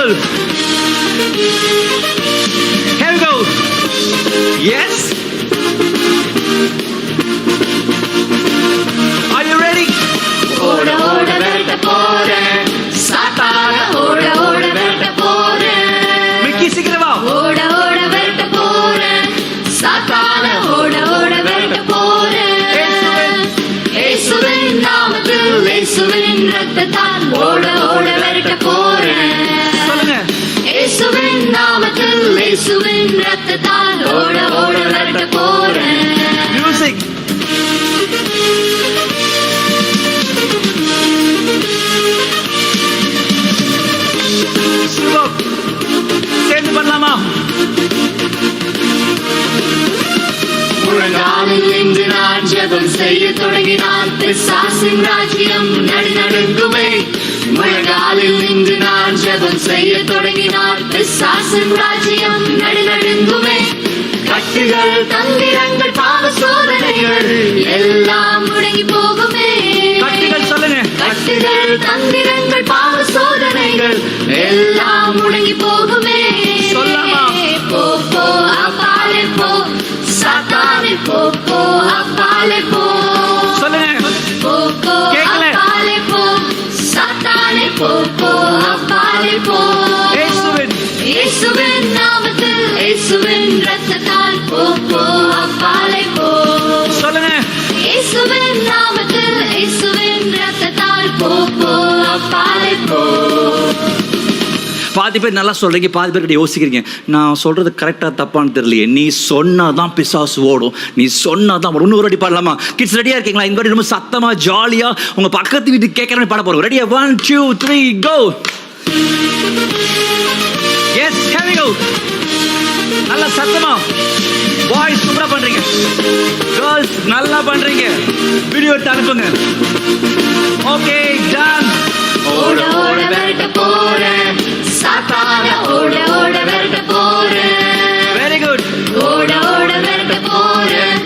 Beautiful. Here we go. Yes. Are you ready? ஓட ஓட விரட்ட போறேன் சாத்தான ஓட ஓட விரட்ட போறேன் மிக்கி சீக்கிரமா. ஓட ஓட விரட்ட போறேன் சாத்தான ஓட ஓட விரட்ட போறேன் இயேசுவின் நாமத்தில் இயேசுவின் இரத்தத்தால் ஓட ஓட விரட்ட போறேன் சொல்லுங்க. இயேசுவின் நாமத்தில் இயேசுவின் இரத்தத்தால் ஓட ஓட விரட்ட போறேன். மியூசிக். சேர்ந்து பண்ணலாமா? முழங்காலில் நின்று நான் ஜெபம் செய்ய தொடங்கினால் பிசாசின் ராஜ்யம் நடுநடுங்குமே. முழங்காலில் நின்று நான் ஜெபம் செய்ய தொடங்கினால் பிசாசின் ராஜ்யம் நடுநடுங்குமே. கட்டுகள் தந்திரங்கள் பாவ சோதனைகள் எல்லாம் முடங்கி போகுமே. கட்டுகள் சொல்லுங்க. கட்டுகள் தந்திரங்கள் பாவ சோதனைகள் எல்லாம் முடங்கி போகுமே. சொல்லாமா? போ போ அப்பாலே போ சாத்தானே போ போ அப்பாலே போ. சொல்லுங்க. போ போ கேக்கல. அப்பாலே போ சாத்தானே போ போ அப்பாலே போ. இயேசுவின் இயேசுவின் நாமத்தில் இயேசுவின் இரத்தத்தால் போ போ அப்பாலே போ. சொல்லுங்க. இயேசுவின் நாமத்தில் இயேசுவின் இரத்தத்தால் போ போ அப்பாலே போ. பாதி பேர் நல்லா சொல்றீங்க, பாதி பேர் யோசிக்கிறீங்க, நான் சொல்றது கரெக்டா தப்பான்னு தெரியலையே. நீ சொன்னாதான் பிசாசு ஓடும், நீ சொன்னாதான் ஓடும். இன்னொரு வாட்டி பாடலாமா? கிட்ஸ் ரெடியா இருக்கீங்களா? இந்த வாட்டி ரொம்ப சத்தமா ஜாலியா உங்க பக்கத்து வீட்டுக்கு கேட்கற மாதிரி பாட போறோம். ரெடியா? 1 2 3 go. Yes, here we go. நல்லா சத்தமா. பாய்ஸ் சூப்பரா பண்றீங்க, கேர்ள்ஸ் நல்லா பண்றீங்க. வீடியோ எடுத்து அனுப்புங்க. Okay, done. ஓட ஓட விரட்ட போறேன் சாத்தான ஓட ஓட விரட்ட போறேன். Very good. ஓட ஓட விரட்ட போறேன்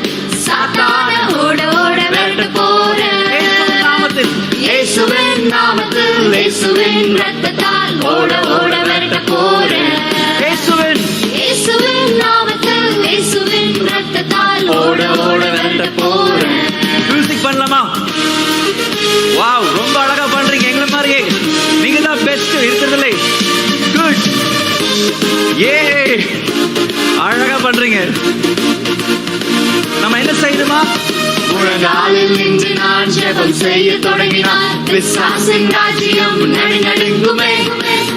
சாத்தான ஓட ஓட விரட்ட போறேன். நாமத்தில் இயேசுவின் நாமத்தில் இயேசுவின் இரத்தத்தால் ஓட ஓட விரட்ட போறேன். இயேசுவின் இயேசுவின் நாமத்தில் இயேசுவின் இரத்தத்தால் ஓட ஓட விரட்ட போறேன். மியூசிக் பண்ணலாமா? வாவ், ரொம்ப அழகா பண்றீங்க. எங்களை மாதிரியே நீங்க தான் பெஸ்ட் இருக்கிறதுல. குட். ஏ, அழகா பண்றீங்க. நம்ம என்ன செய்யணுமா? முழங்காலில் நின்று நான் ஜெபம் செய்ய தொடங்கினால் பிசாசின் ராஜ்யம் நடுநடுங்குமே.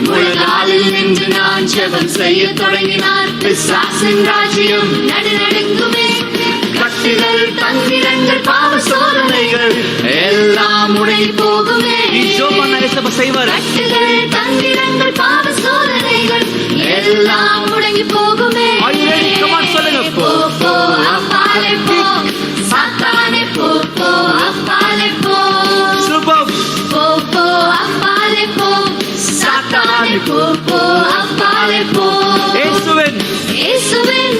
முழங்காலில் நின்று நான் ஜெபம் செய்ய தொடங்கினால் பிசாசின் ராஜ்யம் நடுநடுங்குமே. கட்டுகள் தந்திரங்கள் பாவ சோதனைகள் எல்லாம் முடங்கி போகுமே. நீ ஜெபம் பண்ண இயேசு செய்வார். கட்டுகள் தந்திரங்கள் பாவ சோதனைகள் எல்லாம் முடங்கி போகுமே. Are you ready? Come on, சொல்லுங்க. போ போ அப்பாலே போ சாத்தானே போ போ அப்பாலே போ. சூப்பர். போ போ அப்பாலே போ சாத்தானே போ போ அப்பாலே போ. இயேசுவின் இயேசுவின்